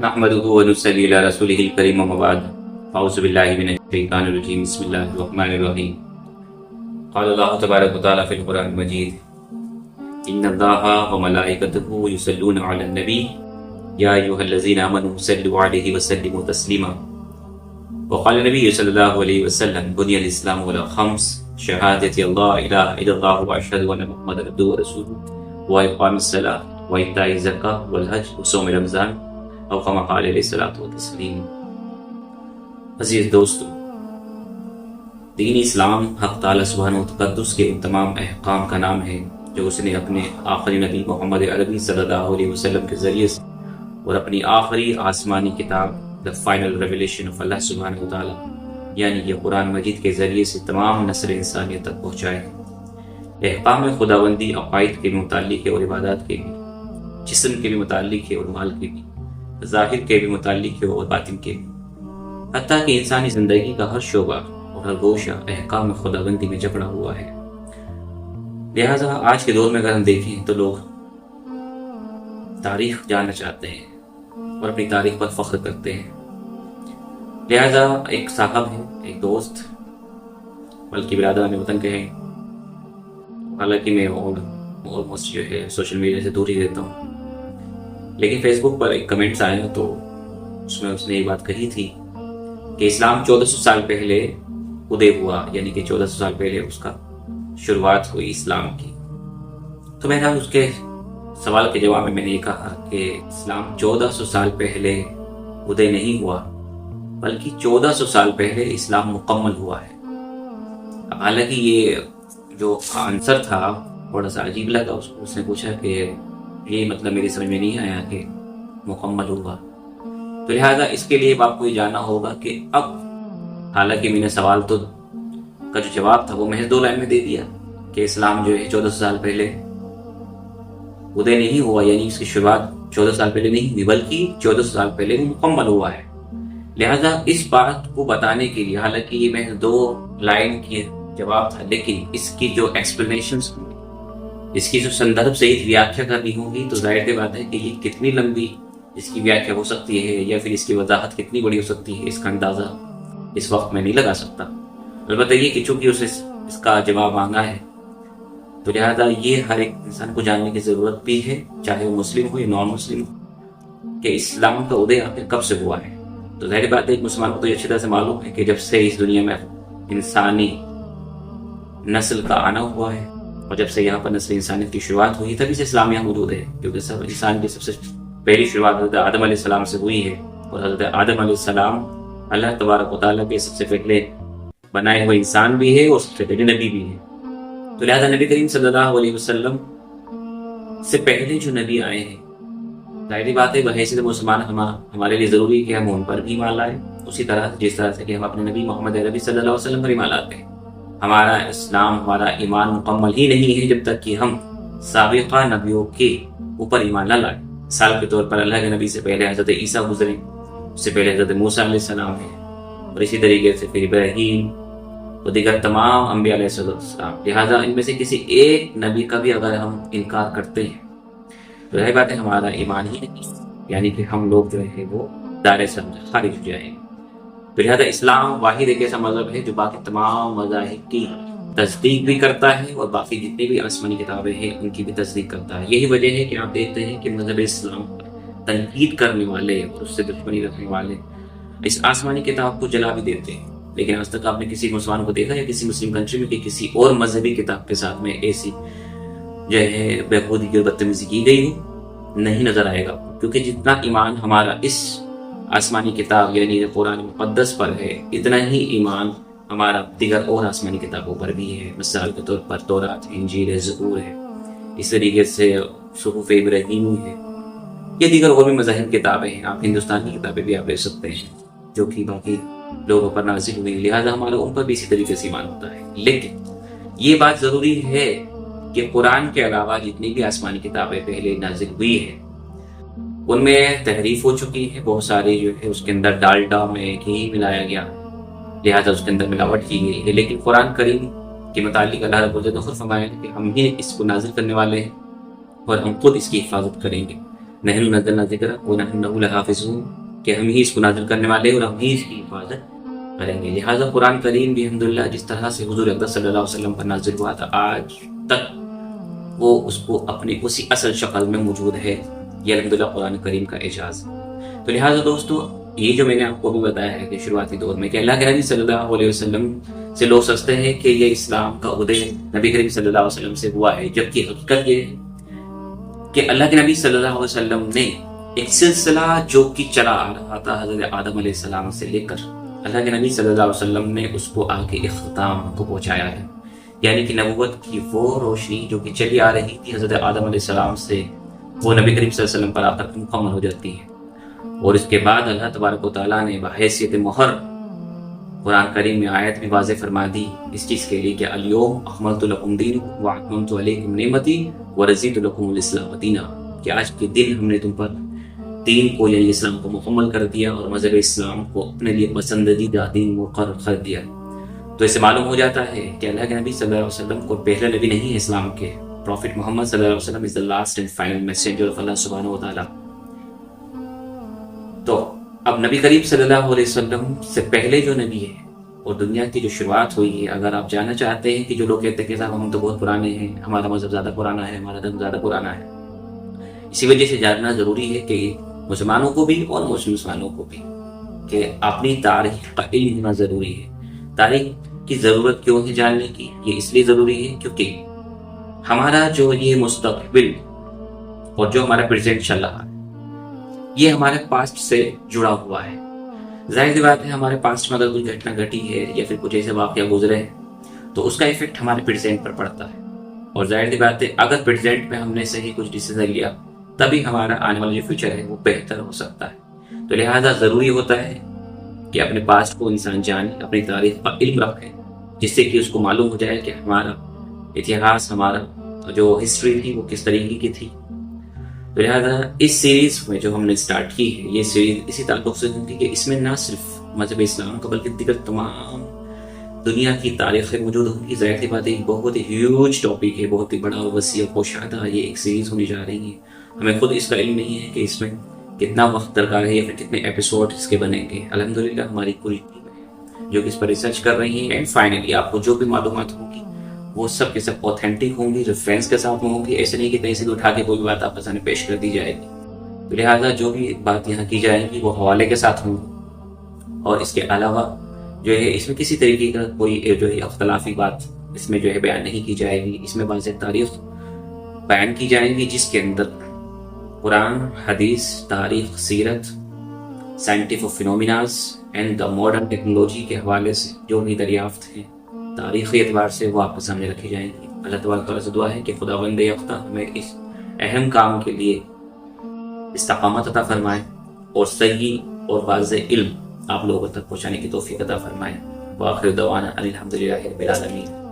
نحمده ونصلي على رسوله الكريم وما بعد اعوذ بالله من الشيطان الرجيم بسم الله الرحمن الرحيم قال الله تبارك وتعالى في القرآن المجيد إن الله وملائكته يصلون على النبي يا أيها الذين آمنوا صلوا عليه وسلموا تسليما وقال النبي صلى الله عليه وسلم بني الإسلام على خمس شهادة الله إله إلا الله وأشهد أن محمدا عبده ورسوله وإقام الصلاة وإيتاء الزكاة والحج وصوم رمضان او کما قال علیہ الصلوۃ والتسلیم۔ عزیز دوستو، دین اسلام حق تعالی سبحانہ و تقدس کے ان تمام احکام کا نام ہے جو اس نے اپنے آخری نبی محمد عربی صلی اللہ علیہ وسلم کے ذریعے سے اور اپنی آخری آسمانی کتاب دا فائنل ریویلیشن آف اللہ سبحانہ و تعالی یعنی یہ قرآن مجید کے ذریعے سے تمام نسل انسانیت تک پہنچائے ہیں۔ احکام خداوندی عقائد کے بھی متعلق ہے اور عبادات کے بھی، جسم کے بھی متعلق ہے اور مال کے بھی، ظاہر کے بھی متعلق ہے اور باطن کے بھی، حتیٰ کہ انسانی زندگی کا ہر شعبہ اور ہر گوشہ احکام خداوندی میں جکڑا ہوا ہے۔ لہٰذا آج کے دور میں اگر ہم دیکھیں تو لوگ تاریخ جاننا چاہتے ہیں اور اپنی تاریخ پر فخر کرتے ہیں۔ لہٰذا ایک صاحب ہے، ایک دوست، بلکہ برادران وطن کہیں، حالانکہ میں آلموسٹ جو ہے سوشل میڈیا سے دور ہی رہتا ہوں، لیکن فیس بک پر ایک کمنٹس آیا تو اس میں اس نے یہ بات کہی تھی کہ اسلام 1400 سال پہلے ادے ہوا، یعنی کہ 1400 سال پہلے اس کا شروعات ہوئی اسلام کی۔ تو میں نے اس کے سوال کے جواب میں نے یہ کہا کہ اسلام 1400 سال پہلے ادے نہیں ہوا، بلکہ 1400 سال پہلے اسلام مکمل ہوا ہے۔ حالانکہ یہ جو آنسر تھا تھوڑا سا عجیب لگا، اس نے پوچھا کہ یہ مطلب میری سمجھ میں نہیں آیا کہ مکمل ہوگا، تو لہٰذا اس کے لیے آپ کو یہ جاننا ہوگا کہ اب، حالانکہ میں نے سوال تو کا جو جواب تھا وہ محض 2 لائن میں دے دیا کہ اسلام جو ہے 1400 سال پہلے ادے نہیں ہوا، یعنی اس کی شروعات 1400 سال پہلے نہیں ہوئی بلکہ 1400 سال پہلے وہ مکمل ہوا ہے۔ لہٰذا اس بات کو بتانے کے لیے، حالانکہ یہ محض 2 لائن کی جواب تھا، لیکن اس کی جو ایکسپلینیشنز، اس کی جو سندرب سے ایک ویاخیا کرنی ہوگی تو ظاہر سی بات ہے کہ یہ کتنی لمبی اس کی ویاخیا ہو سکتی ہے یا پھر اس کی وضاحت کتنی بڑی ہو سکتی ہے، اس کا اندازہ اس وقت میں نہیں لگا سکتا۔ البتہ یہ کہ چونکہ اس کا جواب مانگا ہے تو لہذا یہ ہر ایک انسان کو جاننے کی ضرورت بھی ہے، چاہے وہ مسلم ہو یا نان مسلم ہو، کہ اسلام کا ادے آخر کب سے ہوا ہے۔ تو ظاہر بات ہے ایک مسلمان کو تو یہ اچھی طرح سے معلوم ہے کہ جب سے اس دنیا میں انسانی نسل کا آنا ہوا ہے اور جب سے یہاں پر نسل انسانیت کی شروعات ہوئی تبھی سے اسلام یہاں موجود ہے، کیونکہ سب انسان کی سب سے پہلی شروعات حضرت آدم علیہ السلام سے ہوئی ہے، اور حضرت آدم علیہ السلام اللہ تبارک و تعالیٰ کے سب سے پہلے بنائے ہوئے انسان بھی ہے اور سب سے پہلے نبی بھی ہے۔ تو لہٰذا نبی کریم صلی اللہ علیہ وسلم سے پہلے جو نبی آئے ہیں، ظاہری بات ہے بحیثیت مسلمان ہمارے لیے ضروری ہے کہ ہم ان پر بھی ایمان لائیں، اسی طرح جس طرح سے کہ ہم اپنے نبی محمد عربی صلی اللہ علیہ وسلم پر ایمان لاتے ہیں۔ ہمارا اسلام، ہمارا ایمان مکمل ہی نہیں ہے جب تک کہ ہم سابقہ نبیوں کے اوپر ایمان نہ لائیں۔ مثال کے طور پر اللہ کے نبی سے پہلے حضرت عیسیٰ گزرے، اس سے پہلے حضرت موسیٰ علیہ السلام ہے، اور اسی طریقے سے پھر ابراہیم اور دیگر تمام انبیاء علیہ السلام۔ لہٰذا ان میں سے کسی ایک نبی کا بھی اگر ہم انکار کرتے ہیں تو رہی بات ہے ہمارا ایمان ہی نہیں، یعنی کہ ہم لوگ جو ہے وہ دائرے سے خارج ہو جائیں گے۔ تو لہٰذا اسلام واحد ایک ایسا مذہب ہے جو باقی تمام مذاہب کی تصدیق بھی کرتا ہے اور باقی جتنی بھی آسمانی کتابیں ہیں ان کی بھی تصدیق کرتا ہے۔ یہی وجہ ہے کہ آپ دیکھتے ہیں کہ مذہب اسلام پر تنقید کرنے والے اور اس سے دشمنی رکھنے والے اس آسمانی کتاب کو جلا بھی دیتے ہیں، لیکن آج تک آپ نے کسی مسلمان کو دیکھا یا کسی مسلم کنٹری میں کہ کسی اور مذہبی کتاب کے ساتھ میں ایسی جو ہے بےخودی کی بدتمیزی کی گئی ہو؟ نہیں نظر آئے گا، کیونکہ جتنا ایمان ہمارا اس آسمانی کتاب یعنی قرآن مقدس پر ہے اتنا ہی ایمان ہمارا دیگر اور آسمانی کتابوں پر بھی ہے۔ مثال کے طور پر تورات، انجیل ہے، زبور ہے، اس طریقے سے صحف ابراہیمی ہے، یہ دیگر اور بھی مذاہب کتابیں ہیں۔ آپ ہندوستان کی کتابیں بھی آپ لے سکتے ہیں جو کہ باقی لوگوں پر نازل ہوئی، لہٰذا ہمارا ان پر بھی اسی طریقے سے ایمان ہوتا ہے۔ لیکن یہ بات ضروری ہے کہ قرآن کے علاوہ جتنی بھی آسمانی کتابیں پہلے نازل ہوئی ہیں ان میں تحریف ہو چکی ہے، بہت ساری جو ہے اس کے اندر ڈالڈا میں گھی ملایا گیا، لہٰذا اس کے اندر ملاوٹ کی گئی ہے۔ لیکن قرآن کریم کے متعلق اللہ رب العزت نے خود فرمایا کہ ہم ہی اس کو نازل کرنے والے ہیں اور ہم خود اس کی حفاظت کریں گے۔ نحن نزلنا ذکر ونحن له لحافظون، کہ ہم ہی اس کو نازل کرنے والے اور ہم ہی اس کی حفاظت کریں گے۔ لہٰذا قرآن کریم بھی الحمدللہ جس طرح سے حضور اقدس صلی اللہ علیہ وسلم پر نازل ہوا تھا، آج تک وہ اس کو اپنی اسی اصل شکل میں موجود ہے۔ یہ الحمدللہ قرآن کریم کا اعجاز۔ تو لہٰذا دوستو، یہ جو میں نے آپ کو بھی بتایا ہے کہ شروعاتی دور میں کہ اللہ کے نبی صلی اللہ علیہ وسلم سے لوگ سمجھتے ہیں کہ یہ اسلام کا ادے نبی کریم صلی اللہ علیہ وسلم سے ہوا ہے، جبکہ حقیقت یہ ہے کہ اللہ کے نبی صلی اللہ علیہ وسلم نے ایک سلسلہ جو کہ چلا آ رہا تھا حضرت آدم علیہ السلام سے لے کر، اللہ کے نبی صلی اللہ علیہ وسلم نے اس کو آ کے اختتام کو پہنچایا ہے۔ یعنی کہ نبوت کی وہ روشنی جو کہ چلی آ رہی تھی حضرت آدم علیہ السلام سے، وہ نبی کریم صلی اللہ علیہ وسلم پر آ کر مکمل ہو جاتی ہے۔ اور اس کے بعد اللہ تبارک و تعالیٰ نے بحیثیت مہر قرآن کریم میں آیت بھی واضح فرما دی اس چیز کے لیے کہ الیوم اکملت لکم دینکم واتممت علیکم نعمتی ورضیت لکم الاسلام دینا، کہ آج کے دن ہم نے تم پر دین کو یعنی اسلام کو مکمل کر دیا اور مذہب اسلام کو اپنے لیے پسندیدہ دین مقرر کر دیا۔ تو اس سے معلوم ہو جاتا ہے کہ اللہ کے نبی صلی اللہ علیہ وسلم کو پہلا نبی نہیں ہے اسلام کے، پروفٹ محمد صلی اللہ علیہ وسلم is the last and final messenger of اللہ سبحانہ وتعالی۔ تو اب نبی کریم صلی اللہ علیہ وسلم سے پہلے جو نبی ہے اور دنیا کی جو شروعات ہوئی ہے، اگر آپ جاننا چاہتے ہیں کہ جو لوگ کہتے ہیں کہ صاحب ہم تو بہت پرانے ہیں، ہمارا مذہب زیادہ پرانا ہے، ہمارا دھرم زیادہ پرانا ہے، اسی وجہ سے جاننا ضروری ہے کہ مسلمانوں کو بھی اور مسلمانوں کو بھی کہ اپنی تاریخ کا علم ہونا ضروری ہے۔ تاریخ کی ضرورت کیوں ہے جاننے کی؟ یہ اس لیے ضروری ہے کیونکہ ہمارا جو یہ مستقبل اور جو ہمارا پریزنٹ چل رہا ہے یہ ہمارے پاسٹ سے جڑا ہوا ہے۔ ظاہر سی بات ہے ہمارے پاسٹ میں اگر کوئی گھٹنا گھٹی ہے یا پھر کچھ ایسے واقعہ گزرے ہیں تو اس کا ایفیکٹ ہمارے پریزنٹ پر پڑتا ہے، اور ظاہر سی بات ہے اگر پریزنٹ میں ہم نے صحیح کچھ ڈیسیزن لیا تبھی ہمارا آنے والا جو فیوچر ہے وہ بہتر ہو سکتا ہے۔ تو لہٰذا ضروری ہوتا ہے کہ اپنے پاسٹ کو انسان جانے، اپنی تاریخ کا علم رکھے، جس سے کہ اس کو معلوم ہو جائے کہ ہمارا اتہاس، ہمارا جو ہسٹری تھی وہ کس طریقے کی تھی۔ تو لہٰذا اس سیریز میں جو ہم نے سٹارٹ کی ہے، یہ سیریز اسی تعلق سے ہوگی کہ اس میں نہ صرف مذہب اسلام کا بلکہ دیگر تمام دنیا کی تاریخیں موجود ہوں گی۔ ظاہر سی بات ہے بہت ہی ہیوج ٹاپک ہے، بہت ہی بڑا وسیع پوشیدہ یہ ایک سیریز ہونے جا رہی ہے۔ ہمیں خود اس کا علم نہیں ہے کہ اس میں کتنا وقت درکار ہے یا پھر کتنے ایپیسوڈ اس کے بنیں گے۔ الحمدللہ ہماری پوری ٹیم ہے جو کہ اس پر ریسرچ کر رہی ہے، اینڈ فائنلی آپ کو جو بھی معلومات ہوگی وہ سب کے سب اوتھینٹک ہوں گی، ریفرنس کے ساتھ ہوں گی۔ ایسے نہیں کہ کہیں سے بھی اٹھا کے کوئی بات آپ کے سامنے پیش کر دی جائے گی۔ تو لہٰذا جو بھی بات یہاں کی جائے گی وہ حوالے کے ساتھ ہوں گی، اور اس کے علاوہ جو ہے اس میں کسی طریقے کا کوئی جو ہے اختلافی بات اس میں جو ہے بیان نہیں کی جائے گی۔ اس میں واضح تاریخ بیان کی جائے گی جس کے اندر قرآن، حدیث، تاریخ، سیرت، scientific فینومیناز and the modern technology کے حوالے سے جو بھی دریافت ہیں تاریخی اعتبار سے وہ آپ کے سامنے رکھی جائیں گی۔ اللہ تبارک تعالیٰ سے دعا ہے کہ خداوند یکتا ہمیں اس اہم کام کے لیے استقامت عطا فرمائے اور صحیح اور واضح علم آپ لوگوں تک پہنچانے کی توفیق عطا فرمائے۔ وآخر دعوانا ان الحمد للہ رب العالمین۔